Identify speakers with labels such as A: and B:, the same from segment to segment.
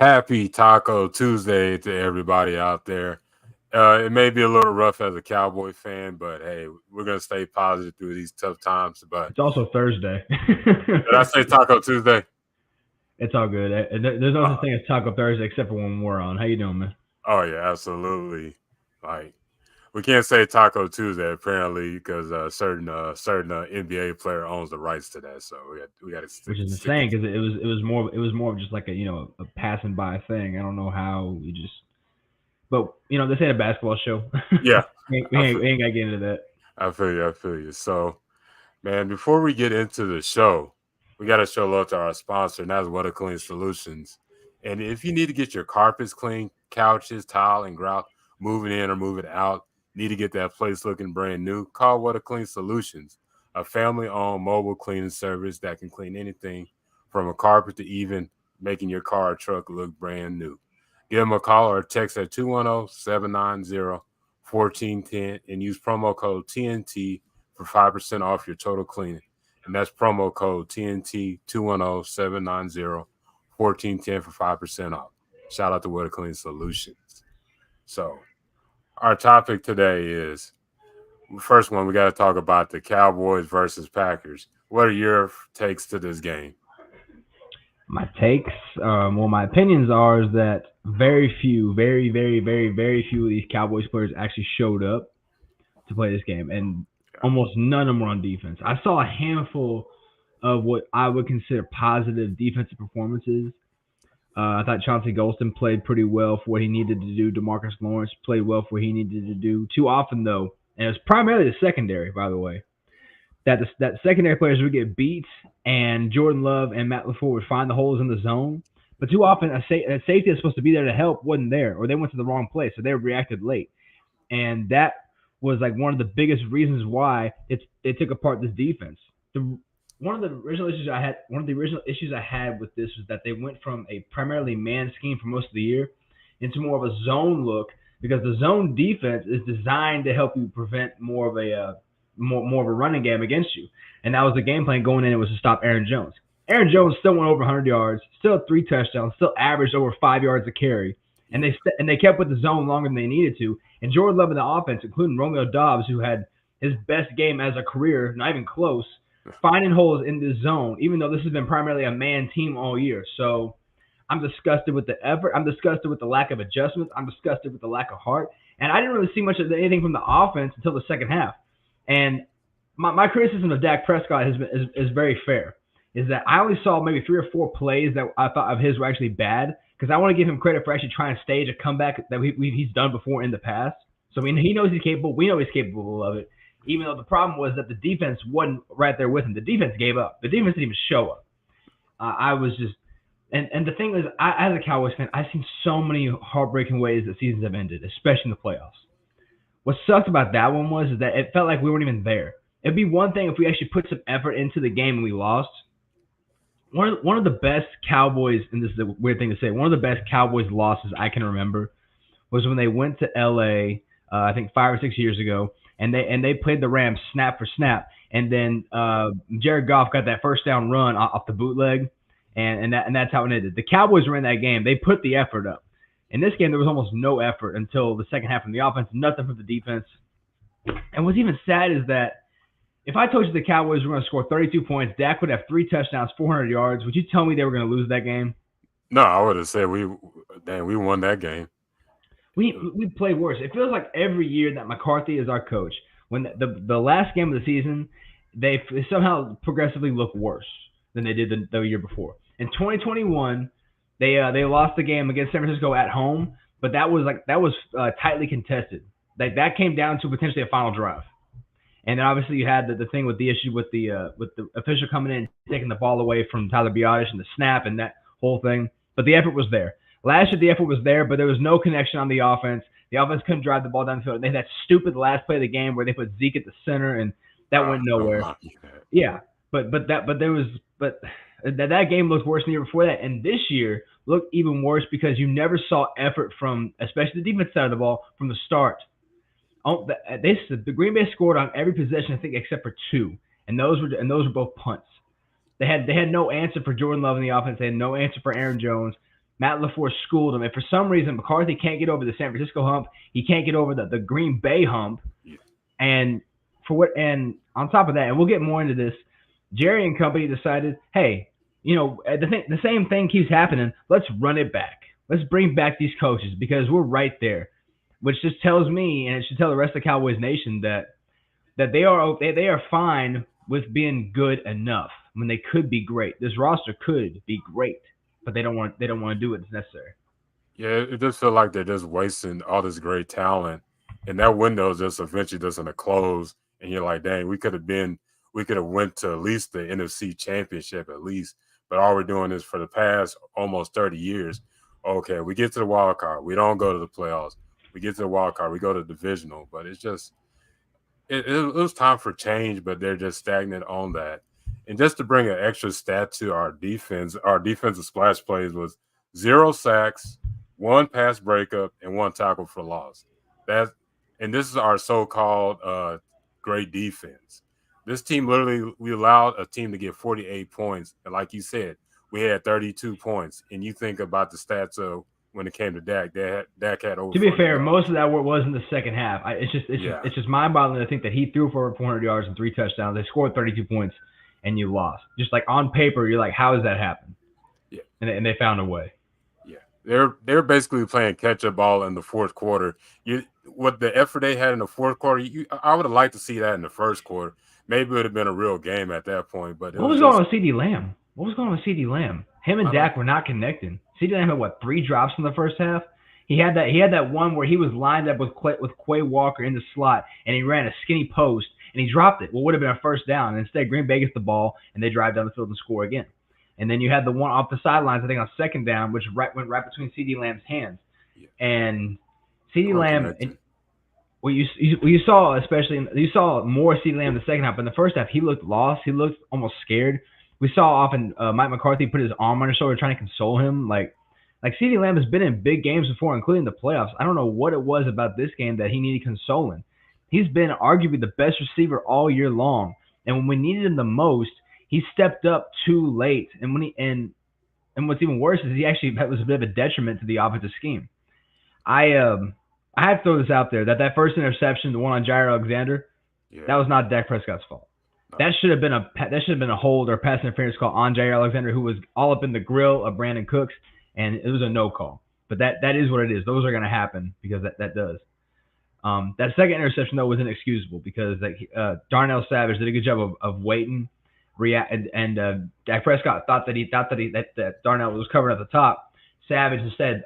A: Happy Taco Tuesday to everybody out there. It may be a little rough as a Cowboy fan, but hey, we're gonna stay positive through these tough times. But
B: It's also Thursday.
A: did I say Taco Tuesday?
B: It's all good. There's no
A: Uh,
B: such thing as Taco Thursday except for when we're on. How you doing, man?
A: oh yeah, absolutely. Like we can't say Taco Tuesday apparently because certain NBA player owns the rights to that, so we got to stick
B: Which is
A: stick
B: insane
A: it.
B: because it was more of just like a passing by thing. I don't know how we just, but this ain't a basketball show.
A: Yeah,
B: We
A: I
B: ain't,
A: feel,
B: we ain't got to get into that.
A: I feel you. I feel you. So man, before we get into the show, we got to show love to our sponsor, and that's What a Clean Solutions. And if you need to get your carpets clean, couches, tile, and grout, moving in or moving out, need to get that place looking brand new, call What a Clean Solutions, a family-owned mobile cleaning service that can clean anything from a carpet to even making your car or truck look brand new. Give them a call or a text at 210-790-1410 and use promo code TNT for 5% off your total cleaning. And that's promo code TNT 210-790-1410 for 5% off. Shout out to What a Clean Solutions. So, our topic today is first one, we got to talk about the Cowboys versus Packers. What are your takes to this game?
B: My takes, my opinions are is that very few, very, very, very, very few of these Cowboys players actually showed up to play this game, and almost none of them were on defense. I saw a handful of what I would consider positive defensive performances. I thought Chauncey Golston played pretty well for what he needed to do. DeMarcus Lawrence played well for what he needed to do. Too often, though, and it was primarily the secondary, by the way, that secondary players would get beat, and Jordan Love and Matt LaFleur would find the holes in the zone. But too often, a safety that's supposed to be there to help wasn't there, or they went to the wrong place, so they reacted late. And that was like one of the biggest reasons why it took apart this defense. One of the original issues I had with this was that they went from a primarily man scheme for most of the year into more of a zone look, because the zone defense is designed to help you prevent more of a running game against you. And that was the game plan going in. It was to stop Aaron Jones. Aaron Jones still went over 100 yards, still had 3 touchdowns, still averaged over 5 yards a carry. And they kept with the zone longer than they needed to. And Jordan Love in the offense, including Romeo Doubs, who had his best game as a career, not even close, finding holes in the zone, even though this has been primarily a man team all year. So I'm disgusted with the effort. I'm disgusted with the lack of adjustments. I'm disgusted with the lack of heart. And I didn't really see much of anything from the offense until the second half. And my criticism of Dak Prescott is very fair. Is that I only saw maybe 3 or 4 plays that I thought of his were actually bad, because I want to give him credit for actually trying to stage a comeback that he's done before in the past. So I mean, he knows he's capable. We know he's capable of it. Even though the problem was that the defense wasn't right there with him. The defense gave up. The defense didn't even show up. I was just – and the thing is, as a Cowboys fan, I've seen so many heartbreaking ways that seasons have ended, especially in the playoffs. What sucked about that one was that it felt like we weren't even there. It'd be one thing if we actually put some effort into the game and we lost. One of the best Cowboys, and this is a weird thing to say, one of the best Cowboys losses I can remember was when they went to L.A., I think 5 or 6 years ago, and they played the Rams snap for snap, and then Jared Goff got that first down run off the bootleg, and that's how it ended. The Cowboys were in that game. They put the effort up. In this game, there was almost no effort until the second half from the offense, nothing from the defense. And what's even sad is that if I told you the Cowboys were going to score 32 points, Dak would have 3 touchdowns, 400 yards, would you tell me they were going to lose that game?
A: No, I would have said we won that game.
B: We played worse. It feels like every year that McCarthy is our coach, when the last game of the season, they somehow progressively look worse than they did the year before. In 2021, they lost the game against San Francisco at home, but that was tightly contested. That came down to potentially a final drive. And then obviously you had the thing with the issue with the official coming in, taking the ball away from Tyler Biadasz and the snap and that whole thing. But the effort was there. Last year the effort was there, but there was no connection on the offense. The offense couldn't drive the ball down the field. They had that stupid last play of the game where they put Zeke at the center, and that went nowhere. Yeah, but that game looked worse than the year before that, and this year looked even worse because you never saw effort from, especially the defense side of the ball, from the start. The Green Bay scored on every possession, I think, except for 2, and those were both punts. They had no answer for Jordan Love in the offense. They had no answer for Aaron Jones. Matt LaFleur schooled him. And for some reason, McCarthy can't get over the San Francisco hump. He can't get over the Green Bay hump.
A: Yeah.
B: And and on top of that, and we'll get more into this, Jerry and company decided, hey, the same thing keeps happening. Let's run it back. Let's bring back these coaches because we're right there, which just tells me, and it should tell the rest of the Cowboys Nation that they are fine with being good enough when they could be great. This roster could be great, but they don't want to do it. It's necessary.
A: Yeah, it just feel like they're just wasting all this great talent, and that window just eventually doesn't close. And you're like, dang, we could have went to at least the NFC Championship at least. But all we're doing is for the past almost 30 years. Okay, we get to the wild card, we don't go to the playoffs. We get to the wild card, we go to the divisional. But it's just it was time for change, but they're just stagnant on that. And just to bring an extra stat to our defensive splash plays was 0 sacks, 1 pass breakup, and 1 tackle for loss. That and this is our so-called great defense. This team literally we allowed a team to get 48 points, and like you said, we had 32 points. And you think about the stats of when it came to Dak had over
B: To be
A: 400
B: fair, most
A: yards.
B: of that was in the second half. It's just it's just
A: Yeah,
B: it's just mind-boggling to think that he threw for over 400 yards and 3 touchdowns. They scored 32 points, and you lost. Just like on paper, you're like, how does that happen?
A: yeah.
B: And they found a way.
A: Yeah, they're basically playing catch up ball in the fourth quarter. You what the effort they had in the fourth quarter, I would have liked to see that in the first quarter. Maybe it would have been a real game at that point, but it
B: What
A: was
B: was going
A: just
B: on with CD Lamb? What was going on with CD Lamb? Him and
A: I don't
B: Dak were not connecting. CD Lamb had what 3 drops in the first half. He had that one where he was lined up with Quay Walker in the slot, and he ran a skinny post, and he dropped it. What would have been a first down. And instead, Green Bay gets the ball, and they drive down the field and score again. And then you had the one off the sidelines, I think on second down, which went right between CD Lamb's hands.
A: yeah,
B: And
A: they
B: CD
A: weren't
B: Lamb,
A: connecting.
B: you saw, especially you saw more CD Lamb in the second half. But in the first half, he looked lost. He looked almost scared. We saw often Mike McCarthy put his arm on his shoulder trying to console him. Like CD Lamb has been in big games before, including the playoffs. I don't know what it was about this game that he needed consoling. He's been arguably the best receiver all year long, and when we needed him the most, he stepped up too late. And what's even worse is he actually was a bit of a detriment to the offensive scheme. I have to throw this out there that first interception, the one on Jair Alexander, that
A: Yeah,
B: was not Dak Prescott's fault.
A: no,
B: That should have been a hold or pass interference call on Jair Alexander, who was all up in the grill of Brandon Cooks, and it was a no call. But that is what it is. Those are going to happen because that does. That second interception though was inexcusable because Darnell Savage did a good job of waiting, react, and Dak Prescott thought that Darnell was covered at the top. Savage instead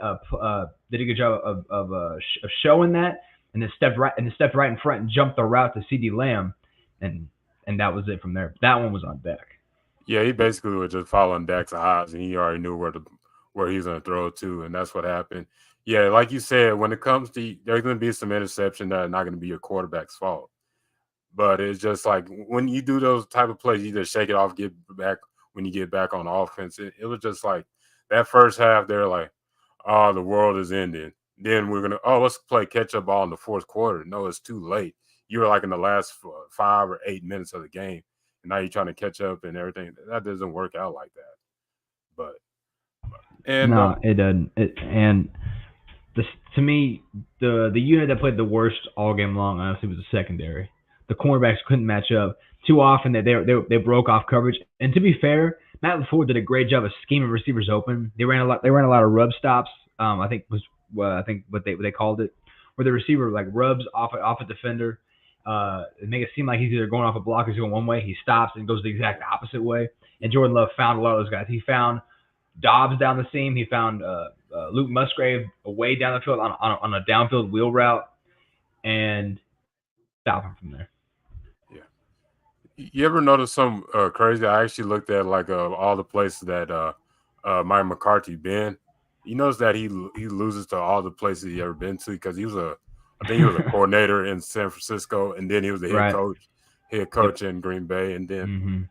B: did a good job of showing that, and then stepped right in front and jumped the route to CD Lamb, and and that was it from there. That one was on Dak.
A: yeah. He basically was just following Dak's eyes, and he already knew where he's going to throw it to, and that's what happened. Yeah, like you said, when it comes to there's going to be some interception that are not going to be your quarterback's fault. But it's just like when you do those type of plays, you just shake it off, get back when you get back on offense. It was just like that first half, they're like, oh, the world is ending. Then we're gonna let's play catch up ball in the fourth quarter. No, it's too late. You were like in the last 5 or 8 minutes of the game, and now you're trying to catch up and everything. That doesn't work out like that. But and
B: No, it doesn't. And this, to me, the unit that played the worst all game long, honestly, was the secondary. The cornerbacks couldn't match up too often. That they broke off coverage. And to be fair, Matt LaFleur did a great job of scheming receivers open. They ran a lot. They ran a lot of rub stops. I think was I think what they called it, where the receiver like rubs off a defender. Make it seem like he's either going off a block or he's going one way. He stops and goes the exact opposite way. And Jordan Love found a lot of those guys. He found Dobbs down the seam. He found Luke Musgrave away down the field on a downfield wheel route, and stop him from there.
A: yeah, you ever notice some crazy? I actually looked at like all the places that Mike McCarthy been. You notice that he loses to all the places he ever been to because I think he was a coordinator in San Francisco, and then he was the
B: Right.
A: head
B: Yep.
A: coach in Green Bay, and then
B: hmm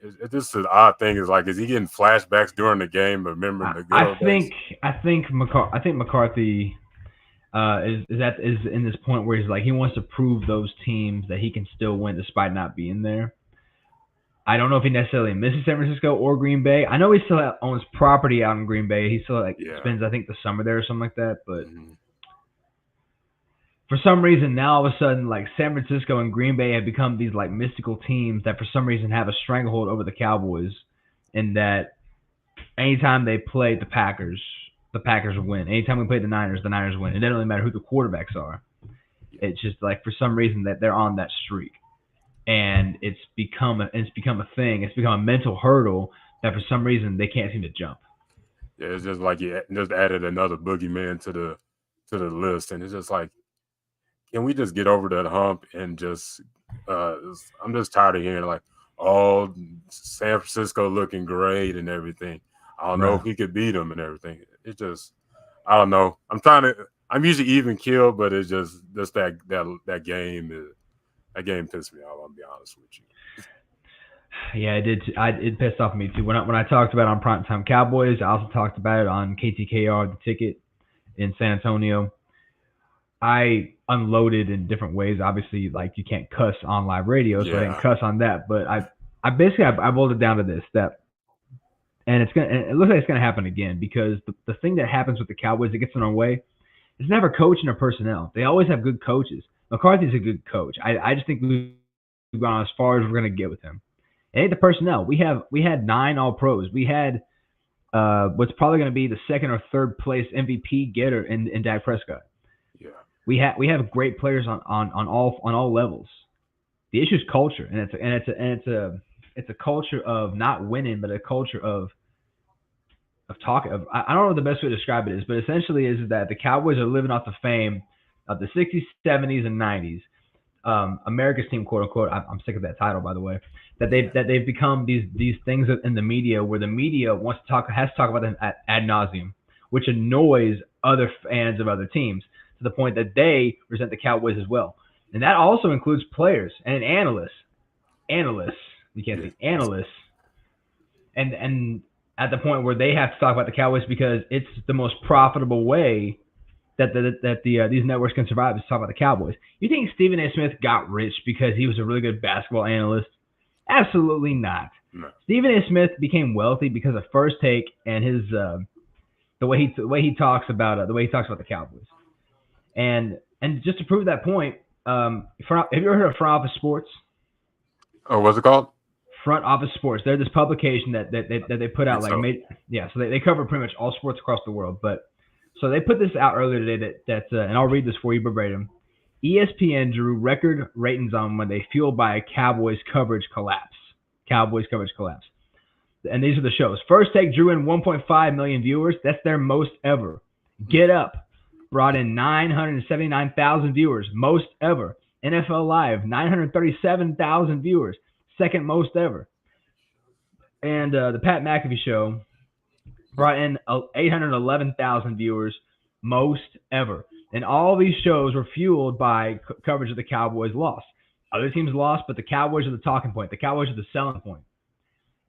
A: it's just an odd thing. Is like, is he getting flashbacks during the game, remembering
B: I,
A: the good
B: I
A: old days?
B: think I think McCarthy is in this point where he's like he wants to prove those teams that he can still win despite not being there. I don't know if he necessarily misses San Francisco or Green Bay. I know he still owns property out in Green Bay. He still
A: Yeah.
B: spends, I think, the summer there or something like that. But
A: Mhm.
B: for some reason, now all of a sudden, like San Francisco and Green Bay have become these like mystical teams that for some reason have a stranglehold over the Cowboys, and that anytime they play the Packers win. Anytime we play the Niners win. It doesn't really matter who the quarterbacks are.
A: Yeah.
B: It's just like for some reason that they're on that streak, and it's become a thing. It's become a mental hurdle that for some reason they can't seem to jump.
A: Yeah, it's just like you just added another boogeyman to the list, and it's just like, can we just get over that hump and just? I'm just tired of hearing like, oh, San Francisco looking great and everything. I don't know
B: Right.
A: if we could beat them and everything. It just, I don't know. I'm trying to. I'm usually even killed, but it's just that game is that game pissed me off. I'll be honest with you.
B: Yeah, it did. It pissed off me too. When I talked about it on Primetime Cowboys, I also talked about it on KTKR, the ticket in San Antonio. I unloaded in different ways. Obviously, like you can't cuss on live radio, so I didn't
A: Yeah,
B: cuss on that. But I basically I boiled it down to this that, and it looks like it's gonna happen again because the thing that happens with the Cowboys that gets in our way is never coaching or personnel. They always have good coaches. McCarthy's a good coach. I just think we've gone as far as we're gonna get with him. It ain't the personnel. We had 9 All Pros. We had what's probably going to be the second or third place MVP getter in Dak Prescott.
A: yeah,
B: We have great players on all levels. The issue is culture, and it's a culture of not winning, but a culture of talking. I don't know what the best way to describe it is, but essentially is that the Cowboys are living off the fame of the '60s, '70s, and '90s. America's team, quote unquote. I'm sick of that title, by the way.
A: yeah,
B: That they've become these things in the media where the media has to talk about them ad nauseum, which annoys other fans of other teams to the point that they resent the Cowboys as well, and that also includes players and analysts. Analysts, you can't
A: yeah,
B: see analysts, and at the point where they have to talk about the Cowboys because it's the most profitable way that these networks can survive is talk about the Cowboys. You think Stephen A. Smith got rich because he was a really good basketball analyst? Absolutely not.
A: no,
B: Stephen A. Smith became wealthy because of First Take and his the way he talks about the Cowboys. And just to prove that point, have you ever heard of Front Office Sports?
A: oh, what's it called?
B: Front Office Sports. They're this publication that they put
A: I
B: out
A: think so.
B: yeah. So they cover pretty much all sports across the world. But so they put this out earlier today and I'll read this for you verbatim. ESPN drew record ratings on Monday, fueled by a Cowboys coverage collapse. Cowboys coverage collapse. And these are the shows. First Take drew in 1.5 million viewers. That's their most ever. Get Up brought in 979,000 viewers, most ever. NFL Live, 937,000 viewers, second most ever. And the Pat McAfee Show brought in 811,000 viewers, most ever. And all these shows were fueled by coverage of the Cowboys' loss. Other teams lost, but the Cowboys are the talking point. The Cowboys are the selling point.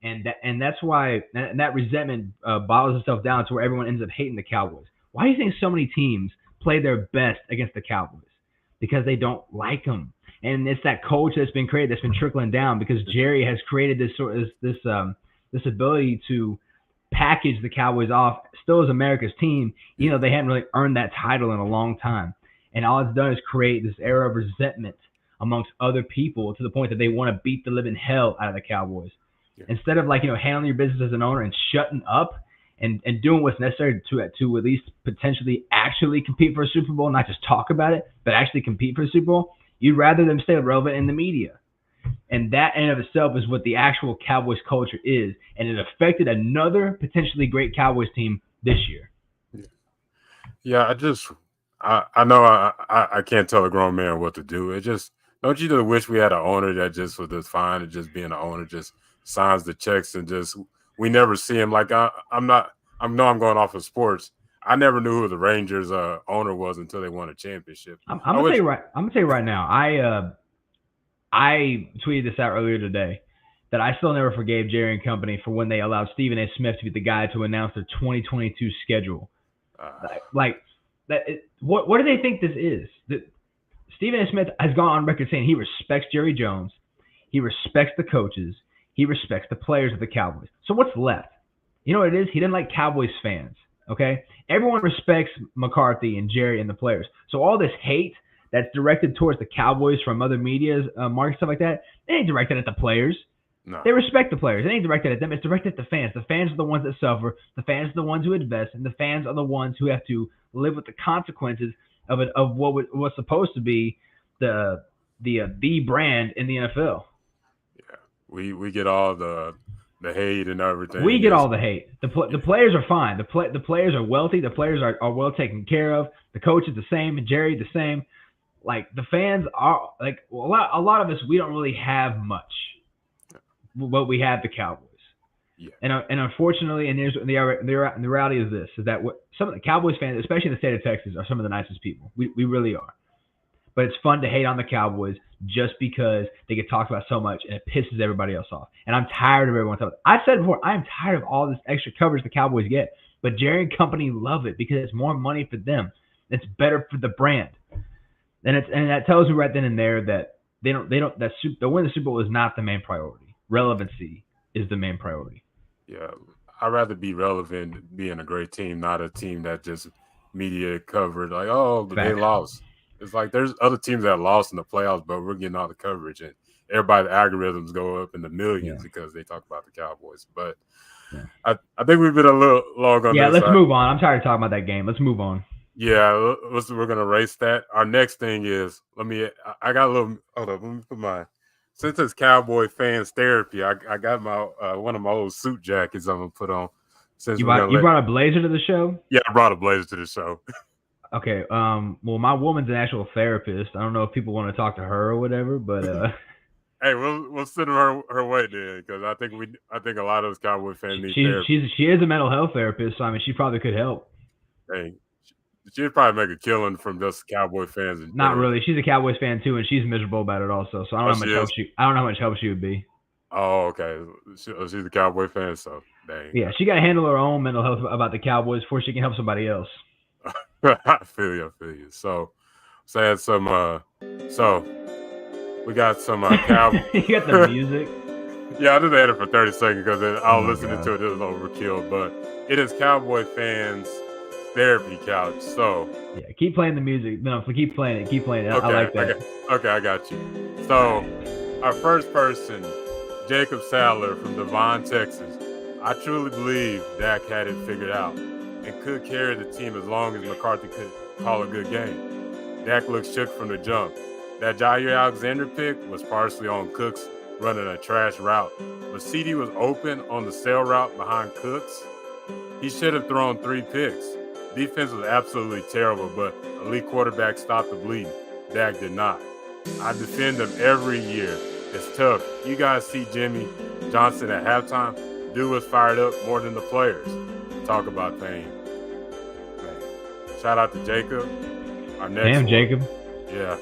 B: And that's why that resentment bottles itself down to where everyone ends up hating the Cowboys. Why do you think so many teams play their best against the Cowboys? Because they don't like them. And it's that culture that's been created, that's been trickling down because Jerry has created this ability to package the Cowboys off still as America's team, they hadn't really earned that title in a long time. And all it's done is create this era of resentment amongst other people to the point that they want to beat the living hell out of the Cowboys.
A: Yeah.
B: Instead of handling your business as an owner and shutting up and doing what's necessary to at least potentially actually compete for a Super Bowl, not just talk about it, but actually compete for a Super Bowl, you'd rather them stay relevant in the media. And that in and of itself is what the actual Cowboys culture is. And it affected another potentially great Cowboys team this year.
A: Yeah, I know I can't tell a grown man what to do. It just, don't you just wish we had an owner that just was just fine and just being an owner, just signs the checks and just, we never see him. Like I'm going off of sports. I never knew who the Rangers owner was until they won a championship.
B: I'm
A: I
B: gonna tell
A: wish,
B: you right. I'm gonna tell you right now. I tweeted this out earlier today that I still never forgave Jerry and company for when they allowed Stephen A. Smith to be the guy to announce their 2022 schedule. What do they think this is? Stephen A. Smith has gone on record saying he respects Jerry Jones, he respects the coaches, He respects the players of the Cowboys. So what's left? You know what it is? He doesn't like Cowboys fans. Okay? Everyone respects McCarthy and Jerry and the players. So all this hate that's directed towards the Cowboys from other media's market, stuff like that, it ain't directed at the players.
A: No.
B: They respect the players. It ain't directed at them. It's directed at the fans. The fans are the ones that suffer. The fans are the ones who invest, and the fans are the ones who have to live with the consequences of what was supposed to be the brand in the NFL.
A: Yeah, we get all the hate and everything.
B: We get all the hate. The players are fine. The players are wealthy. The players are well taken care of. The coach is the same, and Jerry the same. Like the fans are like a lot of us. We don't really have much, but we have the Cowboys.
A: Yeah.
B: And unfortunately, and the reality is this: is that some of the Cowboys fans, especially in the state of Texas, are some of the nicest people. We really are. But it's fun to hate on the Cowboys just because they get talked about so much and it pisses everybody else off. And I'm tired of everyone talking. I've said before, I'm tired of all this extra coverage the Cowboys get. But Jerry and company love it because it's more money for them. It's better for the brand. And that tells me right then and there that the win the Super Bowl is not the main priority. Relevancy is the main priority.
A: Yeah, I'd rather be relevant being a great team, not a team that just media covered like, oh, they lost. It's like there's other teams that lost in the playoffs, but we're getting all the coverage, and everybody's algorithms go up in the millions because they talk about the Cowboys. But I think we've been a little long on this.
B: Yeah, let's move on. I'm tired of talking about that game. Let's move on.
A: Yeah, we're gonna race that. Our next thing is I got a little. Hold up, let me put since it's Cowboy fans therapy. I got my one of my old suit jackets I'm gonna put on. Since
B: you brought a blazer to the show?
A: Yeah, I brought a blazer to the show.
B: Okay. Well, my woman's an actual therapist. I don't know if people want to talk to her or whatever, but
A: hey, we'll send her way then, because I think a lot of those Cowboy fans need therapy.
B: She is a mental health therapist, so I mean, she probably could help.
A: Hey, she'd probably make a killing from just Cowboy fans.
B: Not really. She's a Cowboys fan too, and she's miserable about it also. So I don't know how much help she would be.
A: Oh, okay. She's a Cowboy fan, so dang.
B: Yeah, she got to handle her own mental health about the Cowboys before she can help somebody else.
A: I feel you. So we got some Cowboys.
B: You got the music.
A: Yeah, I just had it for 30 seconds because I was listening to it. It was overkill, but it is Cowboy fans therapy couch. So
B: yeah, keep playing the music. No, keep playing it. Okay, I like that.
A: Okay, I got you. So our first person, Jacob Sadler from Devon, Texas. I truly believe Dak had it figured out and could carry the team as long as McCarthy could call a good game. Dak looked shook from the jump. That Jair Alexander pick was partially on Cooks running a trash route, but CD was open on the sail route behind Cooks. He should have thrown 3 picks. Defense was absolutely terrible, but elite quarterback stopped the bleeding. Dak did not. I defend him every year. It's tough. You guys see Jimmy Johnson at halftime? Dude was fired up more than the players. Talk about pain. Man. Shout out to Jacob. Our next one.
B: Jacob.
A: Yeah.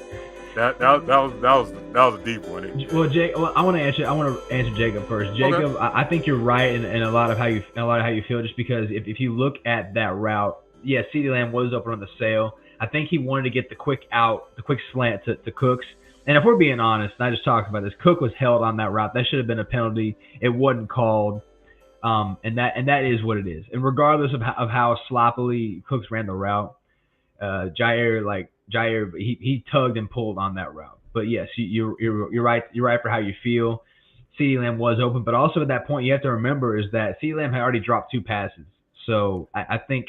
A: That was a deep one.
B: Well, Jake, I want to answer Jacob first. Jacob, okay. I think you're right in a lot of how you feel. Just because if you look at that route, yeah, CeeDee Lamb was open on the sail. I think he wanted to get the quick slant to Cooks. And if we're being honest, and I just talked about this, Cook was held on that route. That should have been a penalty. It wasn't called. And that is what it is. And regardless of how sloppily Cooks ran the route, Jair, he tugged and pulled on that route. But yes, you're right. You're right for how you feel. CeeDee Lamb was open, but also at that point, you have to remember is that CeeDee Lamb had already dropped 2 passes. So I think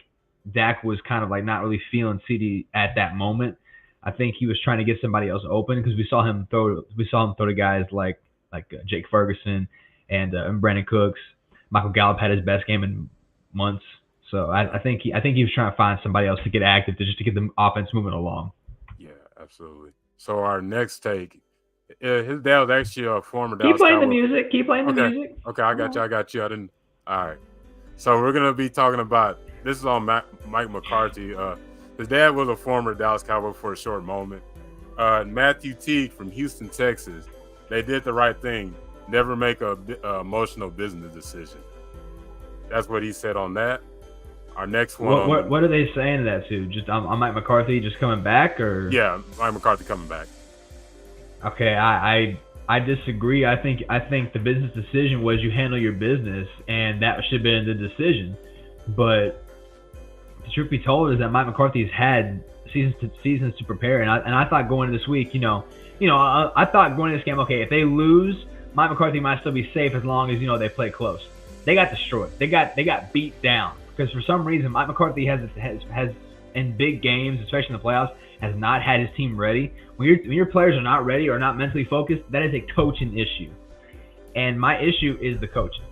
B: Dak was kind of like not really feeling CD at that moment. I think he was trying to get somebody else open because we saw him throw to guys like Jake Ferguson and Brandon Cooks. Michael Gallup had his best game in months. So I think he was trying to find somebody else to get active to get the offense moving along.
A: Yeah, absolutely. So our next take, his dad was actually a former Dallas
B: Keep playing
A: Cowboy.
B: The music. Keep playing the music.
A: Okay, I got you. I didn't. All right. So we're gonna be talking about this is on Mike McCarthy. His dad was a former Dallas Cowboy for a short moment. Matthew Teague from Houston, Texas. They did the right thing. Never make a emotional business decision. That's what he said on that. Our next one.
B: What are they saying that to? Just on Mike McCarthy just coming back, or?
A: Yeah, Mike McCarthy coming back.
B: Okay, I I disagree. I think the business decision was you handle your business, and that should have been the decision. But the truth be told is that Mike McCarthy's had seasons to prepare, and I thought going into this week, I thought going into this game, okay, if they lose, Mike McCarthy might still be safe as long as they play close. They got destroyed. They got beat down because for some reason Mike McCarthy has in big games, especially in the playoffs, has not had his team ready. When your players are not ready or not mentally focused, that is a coaching issue, and my issue is the coaching.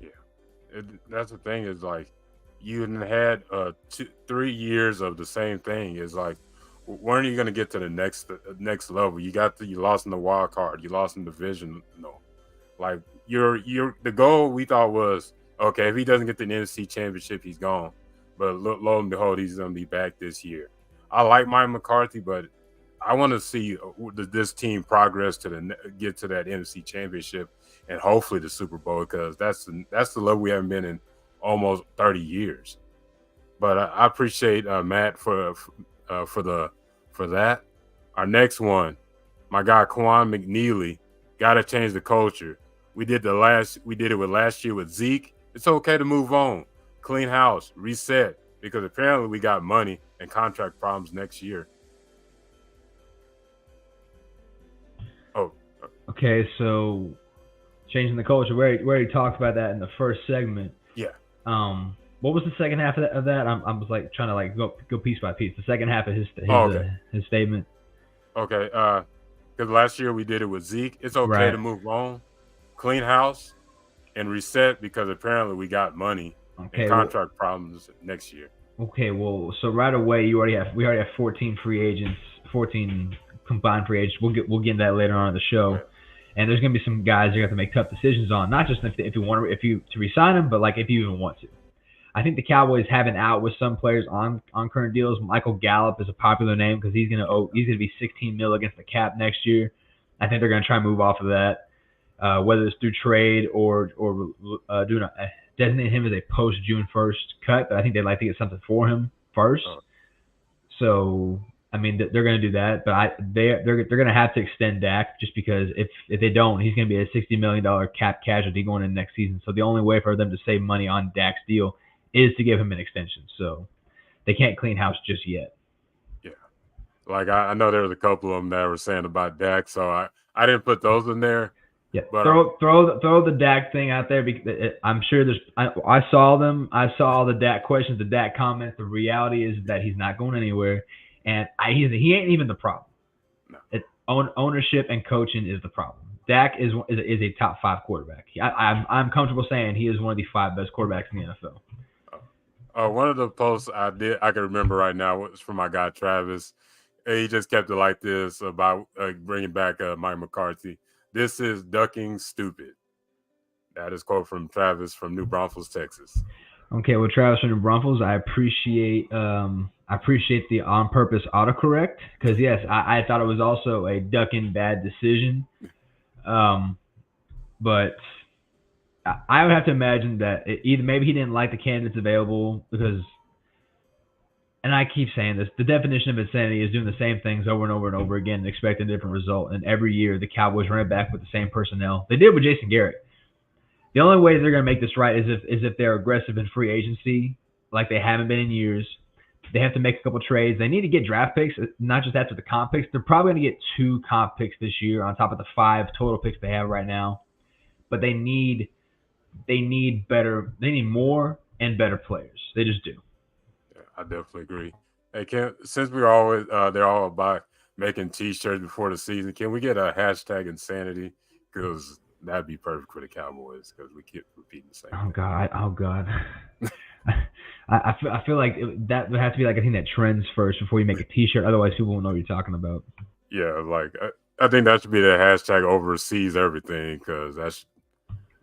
A: Yeah, that's the thing is like you had 3 years of the same thing. Is like when are you going to get to the next level? You lost in the wild card. You lost in division. No, like you're the goal we thought was okay. If he doesn't get the NFC Championship, he's gone. But lo and behold, he's going to be back this year. I like Mike McCarthy, but I want to see this team progress get to that NFC Championship and hopefully the Super Bowl because that's the level we haven't been in almost 30 years. But I appreciate Matt for that. Our next one, my guy Quan McNeely, got to change the culture. We did it with last year with Zeke. It's okay to move on, clean house, reset, because apparently we got money and contract problems next year. Oh,
B: okay. So changing the culture. We already talked about that in the first segment.
A: Yeah.
B: What was the second half of that? I was like trying to like go piece by piece. The second half of his statement.
A: Okay. Because last year we did it with Zeke. It's okay to move on, clean house, and reset because apparently we got money and contract problems next year.
B: Okay. Well, so right away we already have 14 free agents, 14 combined free agents. We'll get into that later on in the show.
A: Yeah.
B: And there's gonna be some guys you have to make tough decisions on, not just if you to resign them, but like if you even want to. I think the Cowboys have an out with some players on current deals. Michael Gallup is a popular name because he's gonna be $16 million against the cap next year. I think they're gonna try and move off of that, whether it's through trade or designate him as a post June 1st cut. But I think they'd like to get something for him first. So I mean they're gonna do that, but they're gonna have to extend Dak just because if they don't, he's gonna be a $60 million cap casualty going into next season. So the only way for them to save money on Dak's deal is to give him an extension. So they can't clean house just yet.
A: Yeah. Like I know there was a couple of them that were saying about Dak, so I didn't put those in there.
B: Yeah, but throw the Dak thing out there because I'm sure I saw them. I saw all the Dak questions, the Dak comments. The reality is that he's not going anywhere, and he ain't even the problem. No. Ownership and coaching is the problem. Dak is a top 5 quarterback. I'm comfortable saying he is one of the 5 best quarterbacks in the NFL.
A: One of the posts I can remember right now was from my guy Travis. He just kept it like this about bringing back Mike McCarthy. This is ducking stupid. That is quote from Travis from New Braunfels, Texas.
B: Okay, well, Travis from New Braunfels, I appreciate the on purpose autocorrect because yes, I thought it was also a ducking bad decision, but I would have to imagine that either maybe he didn't like the candidates available because, and I keep saying this, the definition of insanity is doing the same things over and over and over again and expecting a different result. And every year the Cowboys run it back with the same personnel. They did with Jason Garrett. The only way they're going to make this right is if they're aggressive in free agency like they haven't been in years. They have to make a couple trades. They need to get draft picks, not just after the comp picks. They're probably going to get 2 comp picks this year on top of the 5 total picks they have right now. But they need more and better players. They just do.
A: Yeah, I definitely agree. Hey, since we're always they're all about making T-shirts before the season, can we get a hashtag insanity? Because that'd be perfect for the Cowboys because we keep repeating the same.
B: Oh God. I feel like that would have to be like a thing that trends first before you make a T-shirt. Otherwise, people won't know what you're talking about.
A: Yeah, like I think that should be the hashtag overseas everything because that's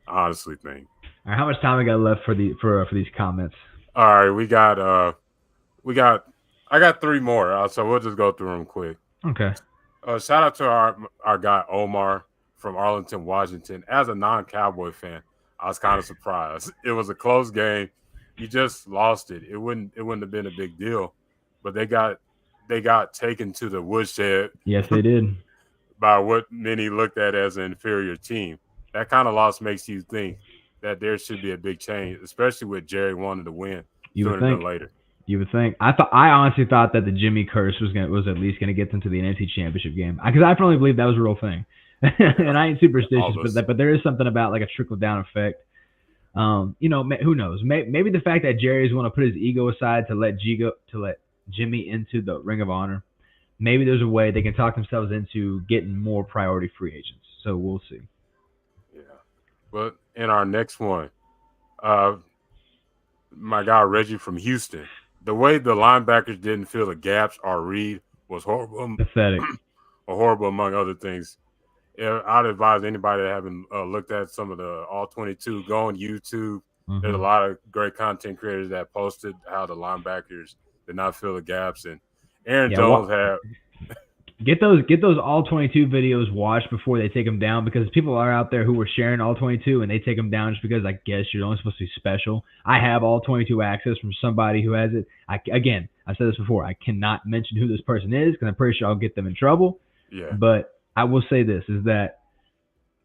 A: honestly thing.
B: All right, how much time we got left for these comments?
A: All right, I got 3 more, so we'll just go through them quick.
B: Okay.
A: Shout out to our guy Omar from Arlington, Washington. As a non-Cowboy fan, I was kind of surprised. It was a close game. You just lost it. It wouldn't have been a big deal, but they got taken to the woodshed.
B: Yes, they did.
A: by what many looked at as an inferior team. That kind of loss makes you think that there should be a big change, especially with Jerry wanting to win
B: You would
A: sooner than
B: think.
A: later.
B: You would think. I honestly thought that the Jimmy curse was at least gonna get them to the NFC Championship game because I firmly believe that was a real thing.
A: Yeah,
B: And I ain't superstitious,
A: all of us.
B: but there is something about like a trickle down effect. Who knows? Maybe the fact that Jerry's want to put his ego aside to let Jimmy into the Ring of Honor. Maybe there's a way they can talk themselves into getting more priority free agents. So we'll see.
A: Yeah. But in our next one, uh, my guy Reggie from Houston, the way the linebackers didn't fill the gaps or read was horrible,
B: Pathetic.
A: or horrible among other things. Yeah, I'd advise anybody that haven't looked at some of the All 22, go on YouTube. There's a
B: Hmm.
A: lot of great content creators that posted how the linebackers did not fill the gaps, and Aaron
B: Yeah,
A: Jones had
B: get those all 22 videos watched before they take them down because people are out there who were sharing all 22 and they take them down just because I guess you're only supposed to be special. I have all 22 access from somebody who has it. I've said this before. I cannot mention who this person is because I'm pretty sure I'll get them in trouble.
A: yeah,
B: But I will say this is that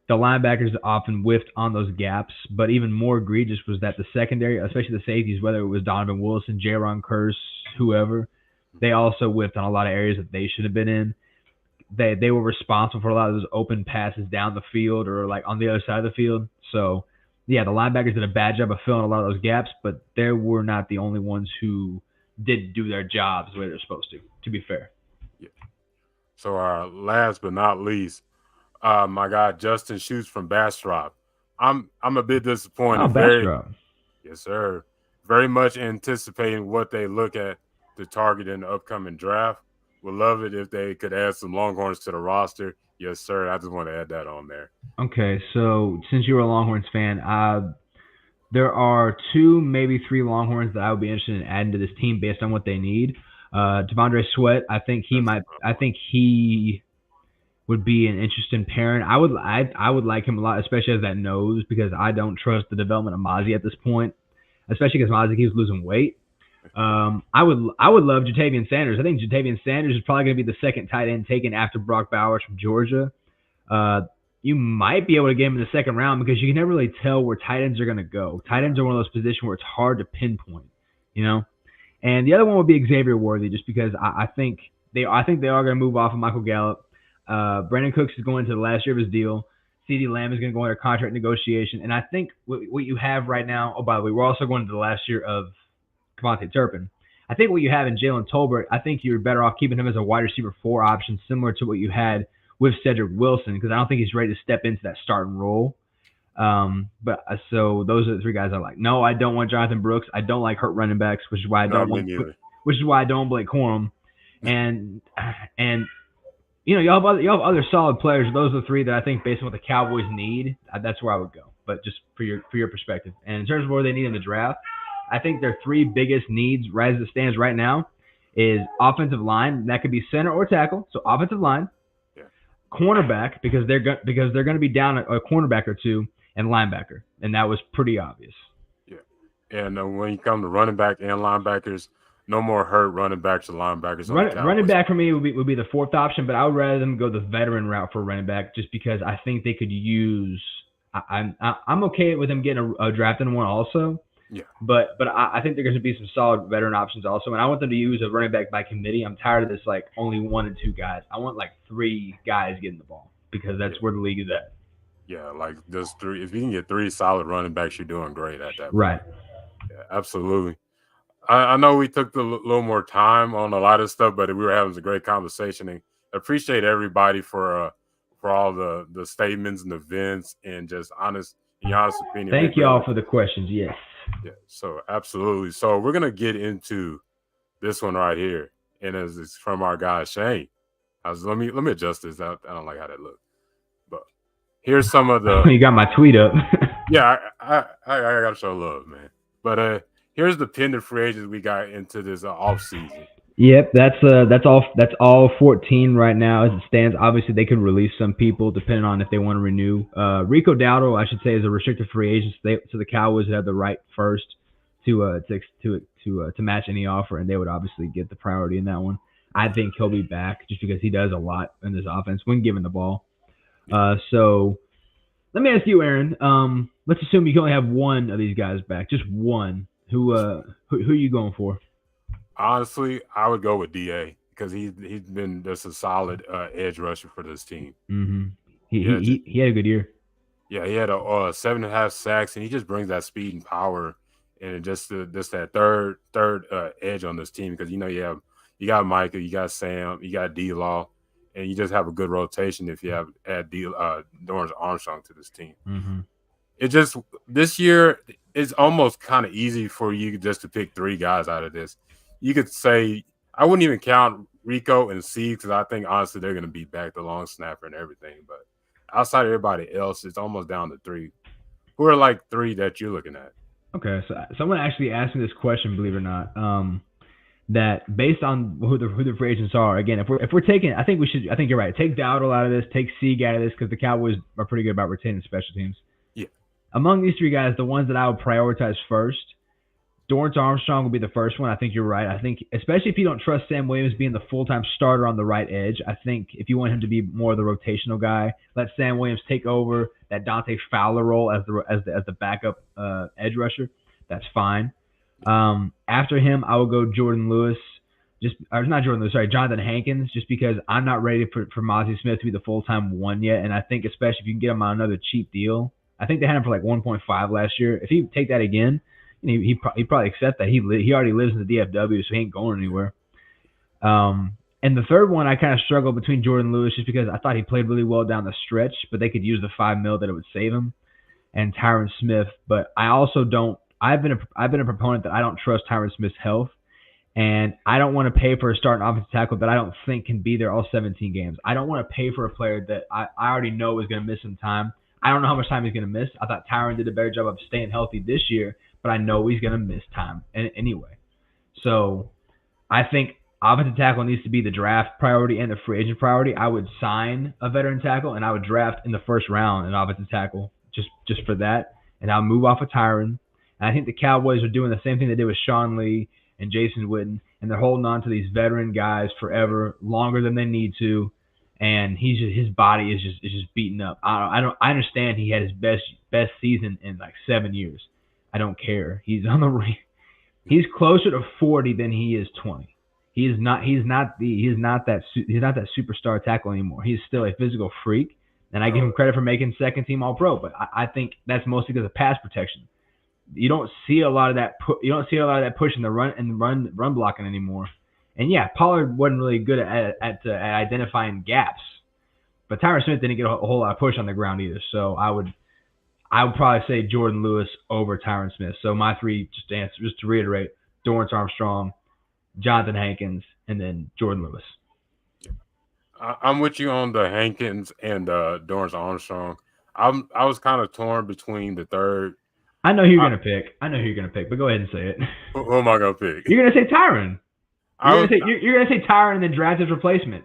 B: the linebackers often whiffed on those gaps, but even more egregious was that the secondary, especially the safeties, whether it was Donovan Wilson, Jaron Curse, whoever, they also whiffed on a lot of areas that they should have been in. They were responsible for a lot of those open passes down the field or like on the other side of the field. So yeah, the linebackers did a bad job of filling a lot of those gaps, but they were not the only ones who didn't do their jobs the way they're supposed to be fair.
A: yeah. So last but not least, my guy Justin Shoots from Bastrop. I'm a bit
B: Oh,
A: disappointed. Very
B: Bastrop.
A: yes, sir. Very much anticipating what they look at to target in the upcoming draft. Would love it if they could add some Longhorns to the roster. Yes, sir. I just want to add that on there.
B: Okay, so since you're a Longhorns fan, there are two, maybe three Longhorns that I would be interested in adding to this team based on what they need. Devondre Sweat, I think he
A: That's
B: might.
A: a
B: I
A: one.
B: think he would be an interesting pairing. I would like him a lot, especially as that nose, because I don't trust the development of Mozzie at this point, especially because Mozzie keeps losing weight. I would love Jatavian Sanders. I think Jatavian Sanders is probably going to be the second tight end taken after Brock Bowers from Georgia. Uh, you might be able to get him in the second round because you can never really tell where tight ends are going to go. Tight ends are one of those positions where it's hard to pinpoint, you know. And the other one would be Xavier Worthy, just because I think they are going to move off of Michael Gallup. Brandon Cooks is going to the last year of his deal. CeeDee Lamb is going to go under contract negotiation. And I think what you have right now, oh, by the way, we're also going to the last year of Devontae Turpin. I think what you have in Jalen Tolbert, I think you're better off keeping him as a wide receiver 4 option, similar to what you had with Cedric Wilson, because I don't think he's ready to step into that starting role. So those are the three guys I like. No, I don't want Jonathan Brooks. I don't like hurt running backs, which is why I
A: No,
B: don't
A: me
B: want,
A: neither.
B: which is why I don't Blake Corum. And y'all have other solid players. Those are the three that I think, based on what the Cowboys need, that's where I would go. But just for your perspective, and in terms of where they need in the draft, I think their three biggest needs, right as it stands right now, is offensive line. That could be center or tackle. So offensive line,
A: Yeah,
B: cornerback because they're going to be down a cornerback or two, and linebacker, and that was pretty obvious.
A: yeah. And when you come to running back and linebackers, no more hurt running backs or linebackers on the
B: Running
A: Cowboys.
B: back for me would be the fourth option, but I would rather them go the veteran route for running back just because I think they could use. I'm okay with them getting a drafted one also.
A: Yeah,
B: But I think there's going to be some solid veteran options also, and I want them to use a running back by committee. I'm tired of this like only 1 and 2 guys. I want like 3 guys getting the ball because that's
A: yeah,
B: where the league is at.
A: yeah. Like just three. If you can get 3 solid running backs, you're doing great at that
B: Right.
A: point. Yeah, absolutely. I know we took a little more time on a lot of stuff, but we were having a great conversation, and appreciate everybody for all the statements and the events and just your honest opinion. We
B: Thank you all
A: really
B: for the questions. Yes.
A: yeah. So absolutely. So we're gonna get into this one right here, and it's from our guy Shane. Let me adjust this. I don't like how that looks, but here's some of the
B: You got my tweet up.
A: yeah. I gotta show love, man. But here's the pending free agents we got into this off season.
B: Yep, that's all 14 right now as it stands. Obviously, they could release some people depending on if they want to renew. Rico Dowdle, I should say, is a restricted free agent, so the Cowboys have the right first to match any offer, and they would obviously get the priority in that one. I think he'll be back just because he does a lot in this offense when given the ball. So let me ask you, Aaron. Let's assume you can only have one of these guys back, just one. Who are you going for?
A: Honestly, I would go with Da because he's been just a solid edge rusher for this team.
B: Mm-hmm. He,
A: Yeah,
B: he had a good year.
A: yeah, he had a 7.5 sacks, and he just brings that speed and power, and just that third edge on this team because you got Micah, you got Sam, you got D Law, and you just have a good rotation if you have add Dorrance Armstrong to this team.
B: Mm-hmm.
A: It just this year it's almost kind of easy for you just to pick three guys out of this. You could say I wouldn't even count Rico and C because I think honestly they're going to be back the long snapper and everything, but outside of everybody else, it's almost down to three. Who are like three that you're looking at?
B: Okay, so someone actually asked me this question, believe it or not. That based on who the free agents are, again, if we're taking, I think you're right. Take Dowdle out of this, take Sieg out of this because the Cowboys are pretty good about retaining special teams.
A: Yeah.
B: Among these three guys, the ones that I would prioritize first, Dorrance Armstrong will be the first one. I think you're right. I think especially if you don't trust Sam Williams being the full-time starter on the right edge, I think if you want him to be more of the rotational guy, let Sam Williams take over that Dante Fowler role as the backup edge rusher. That's fine. After him, I will go Jordan Lewis. Jonathan Hankins, just because I'm not ready for Mozzie Smith to be the full-time one yet, and I think especially if you can get him on another cheap deal. I think they had him for like 1.5 last year. If he take that again, he probably accept that. He already lives in the DFW, so he ain't going anywhere. And the third one, I kind of struggle between Jordan Lewis just because I thought he played really well down the stretch, but they could use the $5 million that it would save him, and Tyron Smith. But I also don't. I've been a proponent that I don't trust Tyron Smith's health, and I don't want to pay for a starting offensive tackle that I don't think can be there all 17 games. I don't want to pay for a player that I already know is going to miss some time. I don't know how much time he's going to miss. I thought Tyron did a better job of staying healthy this year, but I know he's going to miss time anyway. So I think offensive tackle needs to be the draft priority and the free agent priority. I would sign a veteran tackle, and I would draft in the first round an offensive tackle just for that, and I'll move off of Tyron. And I think the Cowboys are doing the same thing they did with Sean Lee and Jason Witten, and they're holding on to these veteran guys forever, longer than they need to. And his body is just beaten up. I understand he had his best season in like 7 years. I don't care. He's he's closer to 40 than he is 20. He's not that superstar tackle anymore. He's still a physical freak, and I give him credit for making second team All Pro. But I think that's mostly because of pass protection. You don't see a lot of that. You don't see a lot of that push in the run blocking anymore. And yeah, Pollard wasn't really good at identifying gaps, but Tyron Smith didn't get a whole lot of push on the ground either. So I would probably say Jordan Lewis over Tyron Smith. So my three, just to reiterate: Dorrance Armstrong, Jonathan Hankins, and then Jordan Lewis.
A: I'm with you on the Hankins and Dorrance Armstrong. I was kind of torn between the third.
B: I know who you're gonna pick. But go ahead and say it.
A: Who am I gonna pick?
B: You're gonna say Tyron. You're gonna say Tyron and then draft his replacement.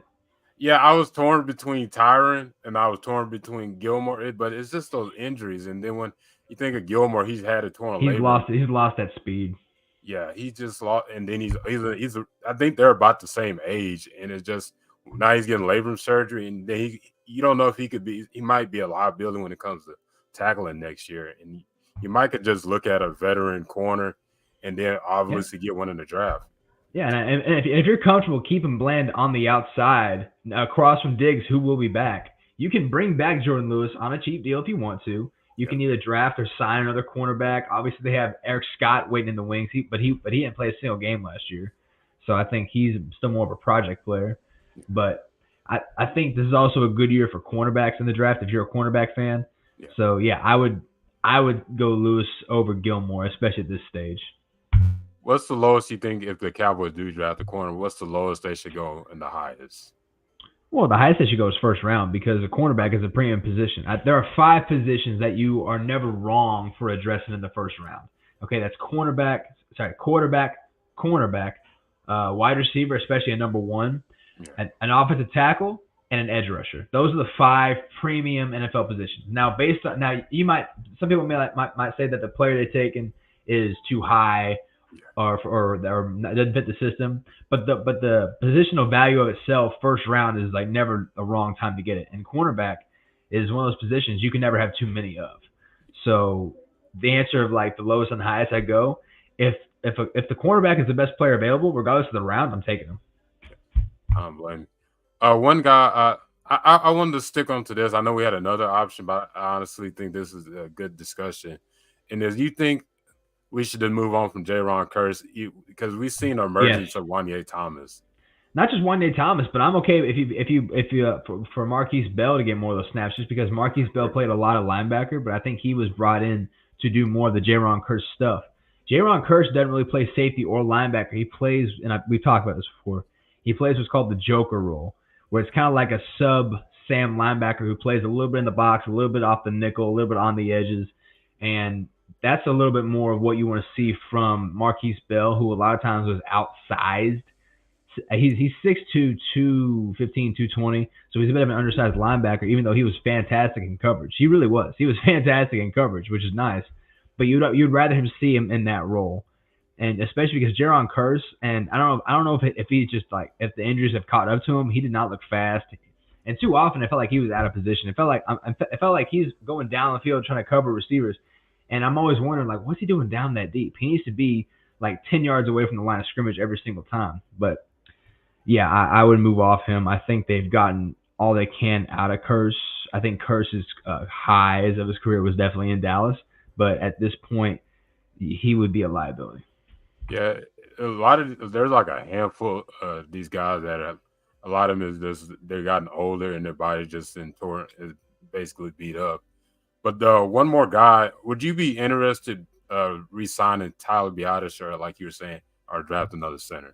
A: Yeah, I was torn between Tyron and I was torn between Gilmore, but it's just those injuries. And then when you think of Gilmore, he's had a torn labrum.
B: He's lost that speed.
A: Yeah, he just lost, and then he's I think they're about the same age, and it's just now he's getting labrum surgery, and then you don't know if he might be a liability when it comes to tackling next year, and you might could just look at a veteran corner, and then obviously get one in the draft.
B: Yeah, and if you're comfortable keeping Bland on the outside across from Diggs, who will be back, you can bring back Jordan Lewis on a cheap deal if you want to. You can either draft or sign another cornerback. Obviously, they have Eric Scott waiting in the wings, but he didn't play a single game last year, so I think he's still more of a project player. But I think this is also a good year for cornerbacks in the draft if you're a cornerback fan. Yeah. So yeah, I would go Lewis over Gilmore, especially at this stage.
A: What's the lowest you think if the Cowboys do draft the corner? What's the lowest they should go and the highest?
B: Well, the highest they should go is first round because the cornerback is a premium position. There are 5 positions that you are never wrong for addressing in the first round. Okay, that's quarterback, wide receiver, especially a number 1, an offensive tackle, and an edge rusher. Those are the 5 premium NFL positions. Now, some people might say that the player they've taken is too high or doesn't fit the system. But the positional value of itself, first round is like never a wrong time to get it. And cornerback is one of those positions you can never have too many of. So the answer of like the lowest and highest I go, if the cornerback is the best player available, regardless of the round, I'm taking him.
A: I don't blame you. One guy, I wanted to stick on to this. I know we had another option, but I honestly think this is a good discussion. And as you think we should then move on from J-Ron Curse, because we've seen the
B: Yes.
A: emergence of Wanye Thomas.
B: Not just one day Thomas, but I'm okay if you for Marquise Bell to get more of those snaps, just because Marquise Bell played a lot of linebacker, but I think he was brought in to do more of the Jaron Curse stuff. Jaron Curse doesn't really play safety or linebacker. He plays, and we've talked about this before. He plays what's called the Joker role, where it's kind of like a sub Sam linebacker who plays a little bit in the box, a little bit off the nickel, a little bit on the edges, and that's a little bit more of what you want to see from Marquise Bell, who a lot of times was outsized. He's 6'2", 215, 220, so he's a bit of an undersized linebacker, even though he was fantastic in coverage. He really was. He was fantastic in coverage, which is nice. But you'd rather him see him in that role, and especially because Jaron Curse, and I don't know if he's just like if the injuries have caught up to him. He did not look fast, and too often it felt like he was out of position. It felt like he's going down the field trying to cover receivers, and I'm always wondering like what's he doing down that deep? He needs to be like 10 yards away from the line of scrimmage every single time, but yeah, I would move off him. I think they've gotten all they can out of Curse. I think Curse's highs of his career was definitely in Dallas, but at this point, he would be a liability.
A: Yeah, a lot of there's like a handful of these guys that have a lot of them is just they've gotten older and their body just in torn is basically beat up. But one more guy, would you be interested re-signing Tyler Biadasz or like you were saying, or draft another center?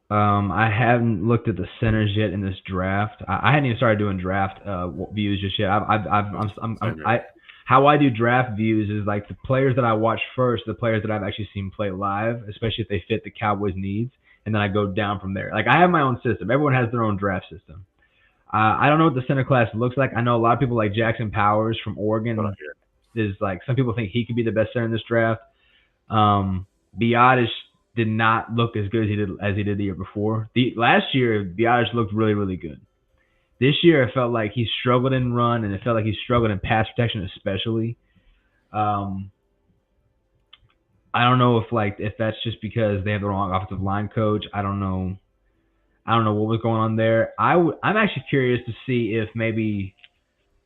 B: I haven't looked at the centers yet in this draft. I hadn't even started doing draft views just yet.
A: Same here.
B: How I do draft views is like the players that I watch first, the players that I've actually seen play live, especially if they fit the Cowboys' needs, and then I go down from there. Like I have my own system. Everyone has their own draft system. I don't know what the center class looks like. I know a lot of people like Jackson Powers from
A: What I
B: Oregon
A: hear.
B: is like some people think he could be the best center in this draft. Biotish did not look as good as he did the year before. The last year, Biotish looked really really good. This year, it felt like he struggled in run, and it felt like he struggled in pass protection, especially. Um, I don't know if that's just because they have the wrong offensive line coach. I don't know. I don't know what was going on there. I'm actually curious to see if maybe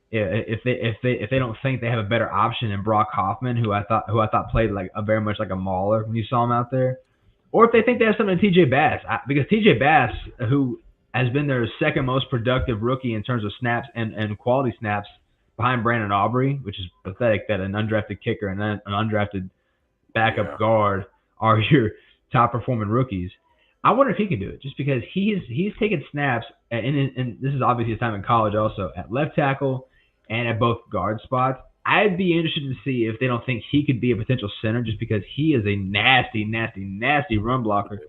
B: if they don't think they have a better option in Brock Hoffman, who I thought played like a very much like a mauler when you saw him out there, or if they think they have something in T.J. Bass, because T.J. Bass, who has been their second most productive rookie in terms of snaps and quality snaps behind Brandon Aubrey, which is pathetic that an undrafted kicker and an undrafted backup
A: Yeah.
B: guard are your top performing rookies. I wonder if he can do it, just because he's taken snaps, and this is obviously his time in college also, at left tackle and at both guard spots. I'd be interested to see if they don't think he could be a potential center, just because he is a nasty, nasty, nasty run blocker.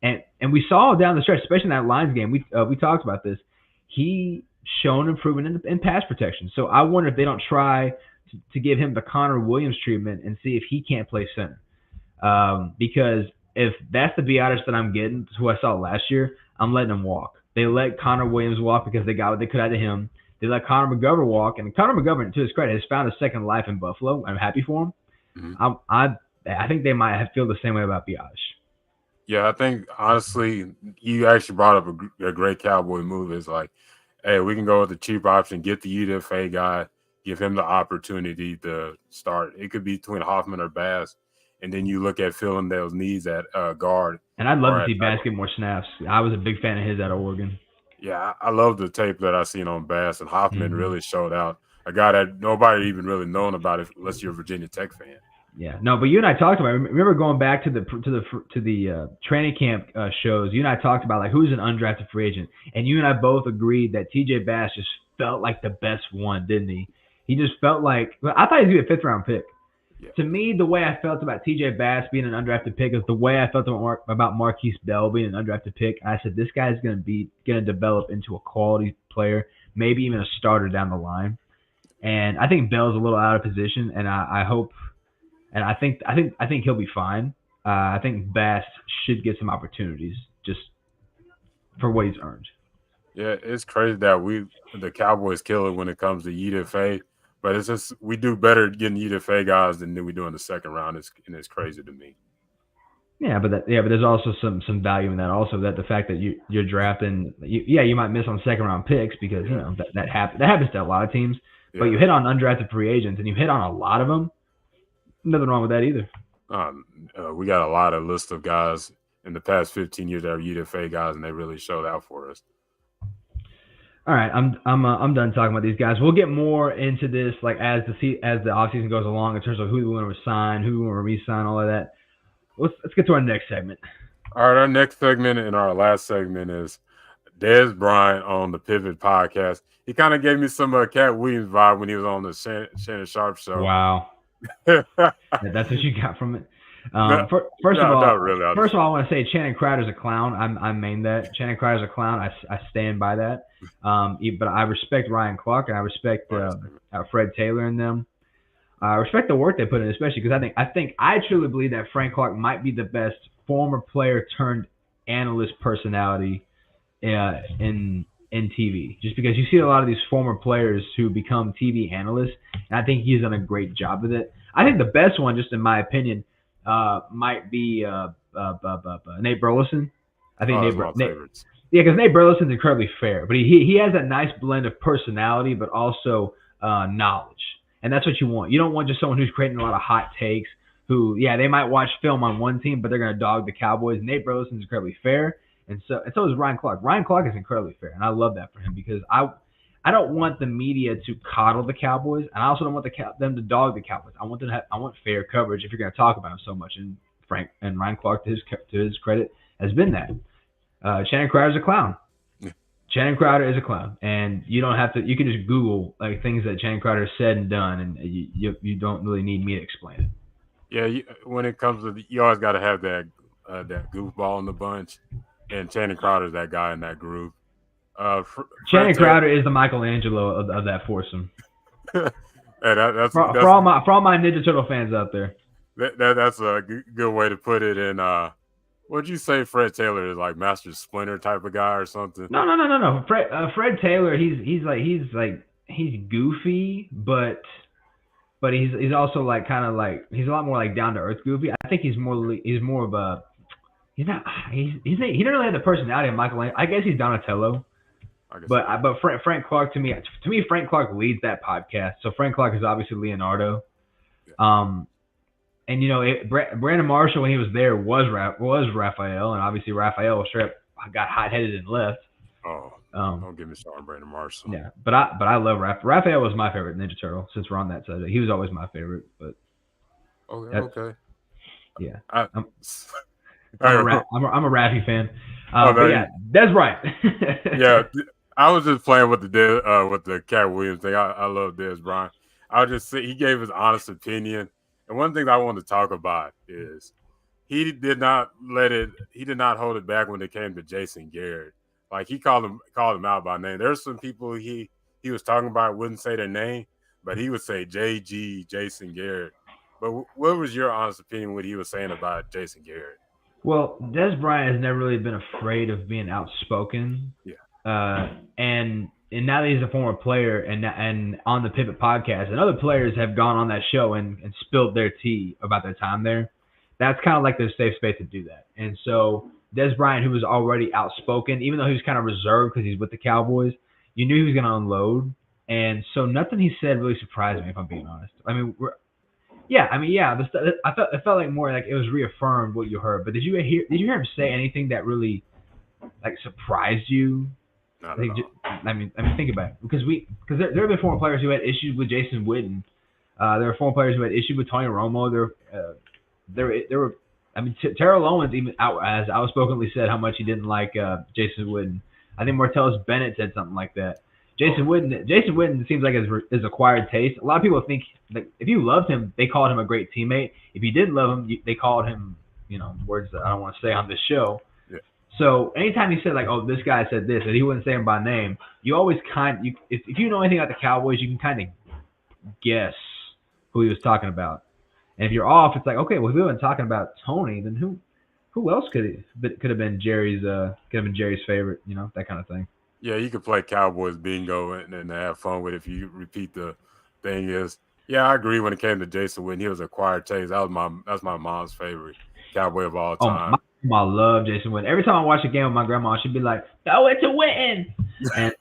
B: And we saw down the stretch, especially in that Lions game, we talked about this. He shown improvement in pass protection. So I wonder if they don't try to give him the Connor Williams treatment and see if he can't play center. Because if that's the Biotish that I'm getting, who I saw last year, I'm letting him walk. They let Connor Williams walk because they got what they could out of him. They let Connor McGovern walk, and Connor McGovern, to his credit, has found a second life in Buffalo. I'm happy for him.
A: Mhm.
B: I think they might feel the same way about Biotish.
A: Yeah, I think honestly, you actually brought up a great Cowboy move. Is like, hey, we can go with the cheap option, get the UDFA guy, give him the opportunity to start. It could be between Hoffman or Bass, and then you look at filling those needs at guard
B: And I'd love
A: or
B: to
A: at
B: see Bass
A: tackle.
B: get more snaps. I was a big fan of his out of Oregon.
A: Yeah, I love the tape that I seen on Bass, and Hoffman
B: Hmm.
A: really showed out. A guy that nobody even really known about it unless you're a Virginia Tech fan.
B: Yeah, no, but you and I talked about. Remember going back to the training camp shows. You and I talked about like who's an undrafted free agent, and you and I both agreed that T.J. Bass just felt like the best one, didn't he? He just felt like I thought he was gonna be a fifth round pick.
A: Yeah,
B: To me, the way I felt about T.J. Bass being an undrafted pick is the way I felt about Marquise Bell being an undrafted pick. I said this guy's gonna develop into a quality player, maybe even a starter down the line. And I think Bell's a little out of position, and I hope and I think he'll be fine. I think Bass should get some opportunities just for what he's earned.
A: Yeah, it's crazy that the Cowboys kill it when it comes to UDFA, but it's just we do better getting UDFA guys than we do in the second round. It's crazy to me.
B: But there's also some value in that. Also, that the fact that you're drafting, you might miss on second round picks because
A: Yeah,
B: that happens to a lot of teams. But
A: yeah.
B: you hit on undrafted free agents and you hit on a lot of them. Nothing wrong with that either.
A: We got a lot of list of guys in the past 15 years that are UDFA guys, and they really showed out for us.
B: All right, I'm done talking about these guys. We'll get more into this like as the offseason goes along in terms of who we want to sign, who we want to re-sign, all of that. Let's get to our next segment.
A: All right, our next segment and our last segment is Dez Bryant on the Pivot podcast. He kind of gave me some Cat Williams vibe when he was on the Shannon Sharp show.
B: Wow, that's what you got from it. First of all, I want to say Channing Crowder's a clown. I mean that Channing Crowder's a clown. I stand by that. But I respect Ryan Clark and I respect Fred Taylor and them. I respect the work they put in, especially because I truly believe that Frank Clark might be the best former player turned analyst personality in TV. Just because you see a lot of these former players who become TV analysts, and I think he's done a great job with it. I think the best one, just in my opinion, might be Nate Burleson. I think because Nate Burleson's incredibly fair, but he has that nice blend of personality, but also knowledge. And that's what you want. You don't want just someone who's creating a lot of hot takes who, they might watch film on one team, but they're going to dog the Cowboys. Nate Burleson's incredibly fair, and so is Ryan Clark. Ryan Clark is incredibly fair, and I love that for him because I don't want the media to coddle the Cowboys, and I also don't want them to dog the Cowboys. I want fair coverage if you're going to talk about them so much. And Ryan Clark, to his credit, has been that. Channing Crowder's a clown. Channing Crowder is a clown, and you don't have to. You can just Google like things that Channing Crowder has said and done, and you don't really need me to explain it.
A: Yeah, when it comes to you always got to have that goofball in the bunch, and Channing Crowder's that guy in that group.
B: Channing Crowder is the Michelangelo of that foursome.
A: Hey, that's
B: for all my Ninja Turtle fans out there.
A: That's a good way to put it. And what'd you say? Fred Taylor is like Master Splinter type of guy or something?
B: No. Fred Taylor, he's goofy, but he's also like kind of like he's a lot more like down to earth goofy. I think he's more of a he didn't really have the personality of Michelangelo. I guess he's Donatello. But Frank Clark to me Frank Clark leads that podcast. So Frank Clark is obviously Leonardo. Yeah. And Brandon Marshall when he was there was Raphael, and obviously Raphael got hot-headed and left.
A: Oh, don't get me started, Brandon Marshall.
B: Yeah, but I love Raphael was my favorite Ninja Turtle since we're on that subject. He was always my favorite, but
A: okay.
B: Yeah, I'm a Raffy fan. Dez Bryant.
A: Yeah, I was just playing with the Cat Williams thing. I love Dez Bryant. I would just say he gave his honest opinion. And one thing I want to talk about is he did not hold it back when it came to Jason Garrett. Like he called him out by name. There's some people he was talking about wouldn't say their name, but he would say JG, Jason Garrett. But what was your honest opinion what he was saying about Jason Garrett?
B: Well, Dez Bryant has never really been afraid of being outspoken.
A: Yeah.
B: And now that he's a former player and on the Pivot podcast, and other players have gone on that show and spilled their tea about their time there, that's kind of like their safe space to do that. And so Dez Bryant, who was already outspoken, even though he was kind of reserved because he's with the Cowboys, you knew he was going to unload. And so nothing he said really surprised me, if I'm being honest. I mean, it felt like more like it was reaffirmed what you heard. But did you hear him say anything that really like surprised you?
A: Not at all.
B: I mean, think about it because there have been former players who had issues with Jason Witten. There were former players who had issues with Tony Romo. There were. I mean, Terrell Owens even as outspokenly said how much he didn't like Jason Witten. I think Martellus Bennett said something like that. Jason Witten seems like his acquired taste. A lot of people think like if you loved him, they called him a great teammate. If you didn't love him, they called him words that I don't want to say on this show. So anytime he said like, "Oh, this guy said this," and he wouldn't say him by name, you always if you know anything about the Cowboys, you can kind of guess who he was talking about. And if you're off, it's like, okay, well, if we haven't talking about Tony, then who else could have been Jerry's favorite, that kind of thing.
A: Yeah, you could play Cowboys bingo and have fun with it if you repeat the thing is. Yeah, I agree when it came to Jason Witten. He was a quiet taste. That's my mom's favorite Cowboy of all
B: Oh, my
A: time.
B: grandma loved Jason Witten. Every time I watch a game with my grandma, she'd be like, "Throw it to Witten," and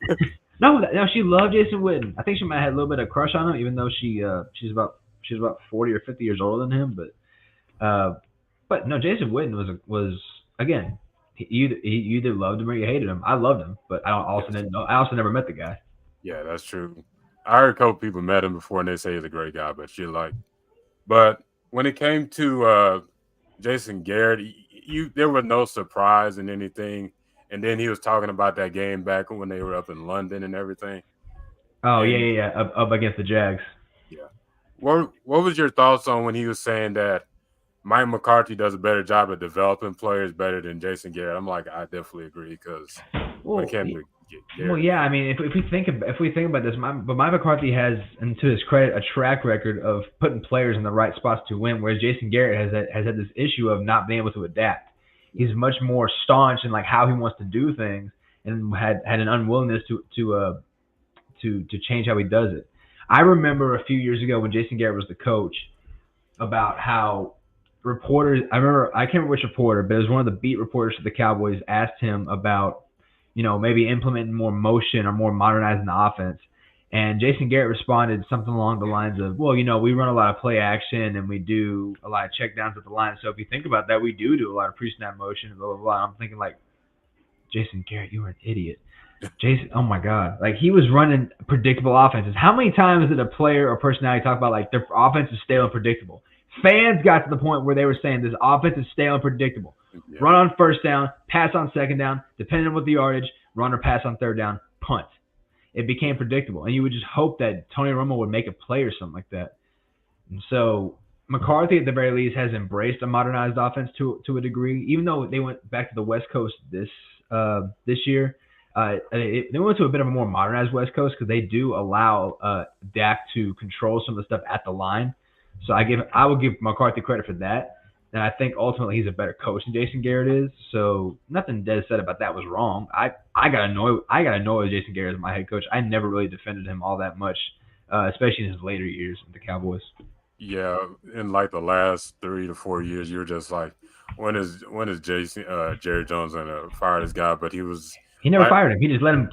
B: no, she loved Jason Witten. I think she might have had a little bit of crush on him, even though she's about 40 or 50 years older than him. But no, Jason Witten was again. You either loved him or you hated him. I loved him, but I also
A: Yes.
B: didn't know. I also never met the guy.
A: Yeah, that's true. I heard a couple people met him before and they say he's a great guy, but when it came to Jason Garrett, there was no surprise in anything. And then he was talking about that game back when they were up in London and everything.
B: Oh yeah,
A: And
B: yeah, yeah. Up against the Jags.
A: yeah, what was your thoughts on when he was saying that Mike McCarthy does a better job at developing players better than Jason Garrett? I'm like, I definitely agree because when it
B: Well,
A: came to
B: Well,
A: Garrett,
B: yeah. I mean, if we think about this, but Mike McCarthy has, and to his credit, a track record of putting players in the right spots to win. Whereas Jason Garrett has had this issue of not being able to adapt. He's much more staunch in like how he wants to do things, and had an unwillingness to change how he does it. I remember a few years ago when Jason Garrett was the coach, about how reporters. I can't remember which reporter, but it was one of the beat reporters for the Cowboys asked him about maybe implementing more motion or more modernizing the offense. And Jason Garrett responded something along the lines of, well, we run a lot of play action and we do a lot of check downs at the line. So if you think about that, we do a lot of pre-snap motion and blah, blah, blah. I'm thinking like, Jason Garrett, you are an idiot. Jason, oh my God. Like he was running predictable offenses. How many times did a player or personality talk about like their offense is stale and predictable? Fans got to the point where they were saying this offense is stale and predictable.
A: yeah,
B: Run on first down, pass on second down, depending on what the yardage, run or pass on third down, punt. It became predictable. And you would just hope that Tony Romo would make a play or something like that. And so McCarthy, at the very least, has embraced a modernized offense to a degree. Even though they went back to the West Coast this year, they went to a bit of a more modernized West Coast because they do allow Dak to control some of the stuff at the line. So I will give McCarthy credit for that. And I think ultimately he's a better coach than Jason Garrett is. So nothing Dez said about that was wrong. I got annoyed with Jason Garrett as my head coach. I never really defended him all that much, especially in his later years with the Cowboys.
A: yeah. In like the last 3 to 4 years, you're just like, when is Jason Jerry Jones gonna fire this guy? But he was
B: He never
A: I
B: fired him. He just let him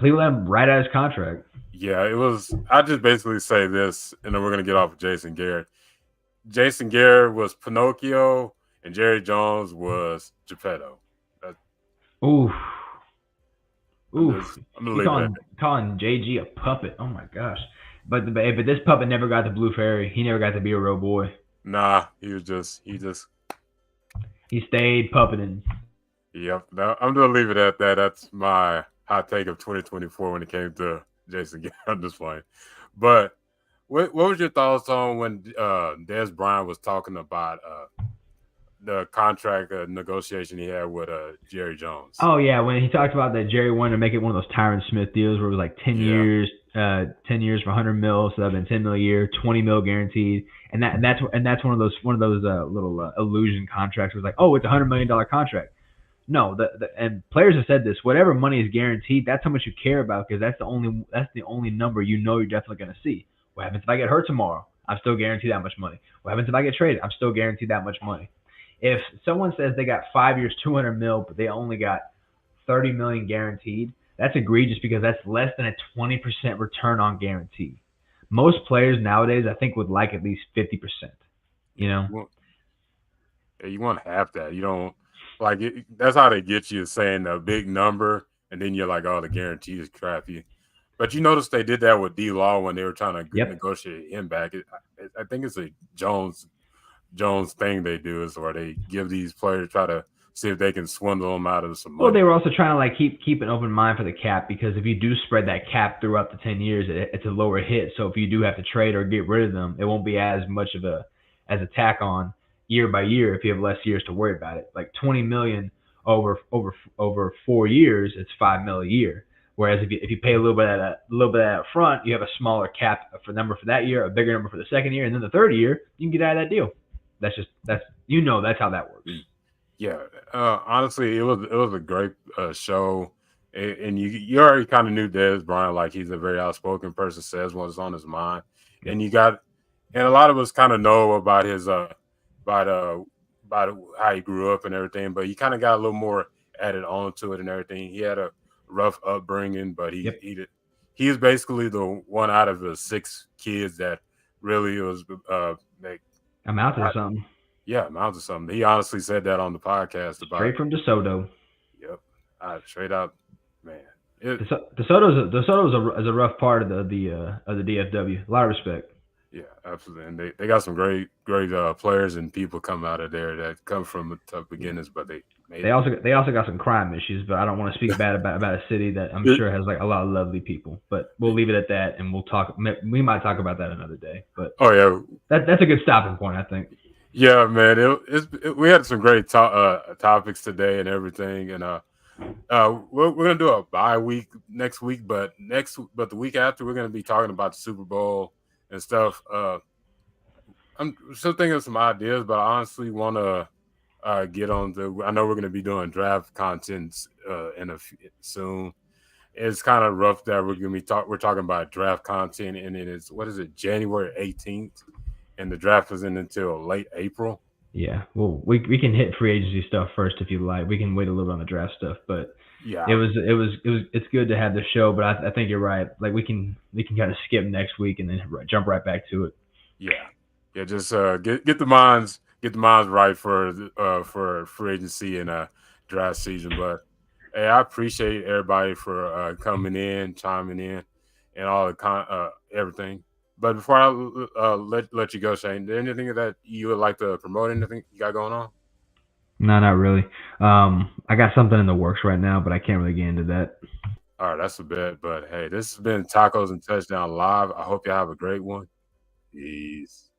B: right out his contract.
A: yeah, it was. I just basically say this, and then we're gonna get off of Jason Garrett. Jason Garrett was Pinocchio, and Jerry Jones was Geppetto. That,
B: Oof,
A: I'm
B: oof.
A: just I'm gonna
B: He
A: leave it at
B: calling JG a puppet. Oh my gosh. But this puppet never got the blue fairy. He never got to be a real boy.
A: nah. He just
B: He stayed puppeting.
A: yep. No, I'm gonna leave it at that. That's my hot take of 2024 when it came to Jason Garrett. I'm just playing, but what was your thoughts on when Dez Bryant was talking about the contract negotiation he had with Jerry Jones?
B: Oh yeah, when he talked about that Jerry wanted to make it one of those Tyron Smith deals where it was like 10
A: Yeah,
B: years, 10 years for 100 mil, so that'd been 10 mil a year, 20 mil guaranteed, and that's one of those little illusion contracts. Where it's like, oh, it's $100 million contract. No, and players have said this. Whatever money is guaranteed, that's how much you care about because that's the only number you're definitely going to see. What happens if I get hurt tomorrow? I'm still guaranteed that much money. What happens if I get traded? I'm still guaranteed that much money. If someone says they got 5 years, 200 mil, but they only got 30 million guaranteed, that's egregious because that's less than a 20% return on guarantee. Most players nowadays, I think, would like at least 50%. You
A: yeah.
B: know?
A: You want half that. You don't like it. That's how they get you saying a big number, and then you're like, oh, the guarantee is crappy. But you notice they did that with D Law when they were trying to
B: Yep.
A: negotiate him back. I think it's a Jones thing they do is where they give these players try to see if they can swindle them out of some
B: Well,
A: money.
B: they were also trying to like keep an open mind for the cap because if you do spread that cap throughout the 10 years, it's a lower hit. So if you do have to trade or get rid of them, it won't be as much of a tack on year by year if you have less years to worry about it. Like 20 million over 4 years, it's 5 mil a year. Whereas if you pay a little bit of that up front, you have a smaller cap for number for that year, a bigger number for the second year, and then the third year you can get out of that deal. That's that's how that works.
A: Yeah, honestly, it was a great show, and you already kind of knew Dez Bryant, like he's a very outspoken person, says what's on his mind,
B: Yep.
A: and and a lot of us kind of know about his about about how he grew up and everything, but he kind of got a little more added on to it and everything. He had a rough upbringing, but
B: Yep.
A: he is basically the one out of the six kids that really was like,
B: I'm out to something.
A: yeah, amounts of something. He honestly said that on the podcast about,
B: Straight from DeSoto.
A: yep, straight out, man. It,
B: DeSoto's a rough part of the DFW. A lot of respect.
A: yeah, absolutely. And they got some great players and people come out of there that come from tough beginnings, but they made
B: They also got some crime issues, but I don't want to speak bad about a city that I'm
A: it.
B: sure has like a lot of lovely people. But we'll leave it at that, and we'll talk. We might talk about that another day. But
A: Oh yeah,
B: that's a good stopping point, I think.
A: yeah, man. We had some great topics today and everything, and we're gonna do a bye week next week, but the week after we're gonna be talking about the Super Bowl and stuff. I'm still thinking of some ideas, but I honestly want to get on the. I know we're going to be doing draft content soon. It's kind of rough that we're going to be We're talking about draft content, and it is what is it, January 18th, and the draft isn't until late April.
B: Yeah, well, we can hit free agency stuff first if you like. We can wait a little bit on the draft stuff, but
A: Yeah,
B: it's good to have the show. But I think you're right. Like we can kind of skip next week and then jump right back to it.
A: yeah, yeah. Just get the minds right for free agency and draft season. But hey, I appreciate everybody for coming in, chiming in, and all the everything. But before I let you go, Shane, there anything that you would like to promote? Anything you got going on?
B: No, not really. I got something in the works right now, but I can't really get into that.
A: All right, that's a bit. But hey, this has been Tacos and Touchdown Live. I hope you have a great one. Peace.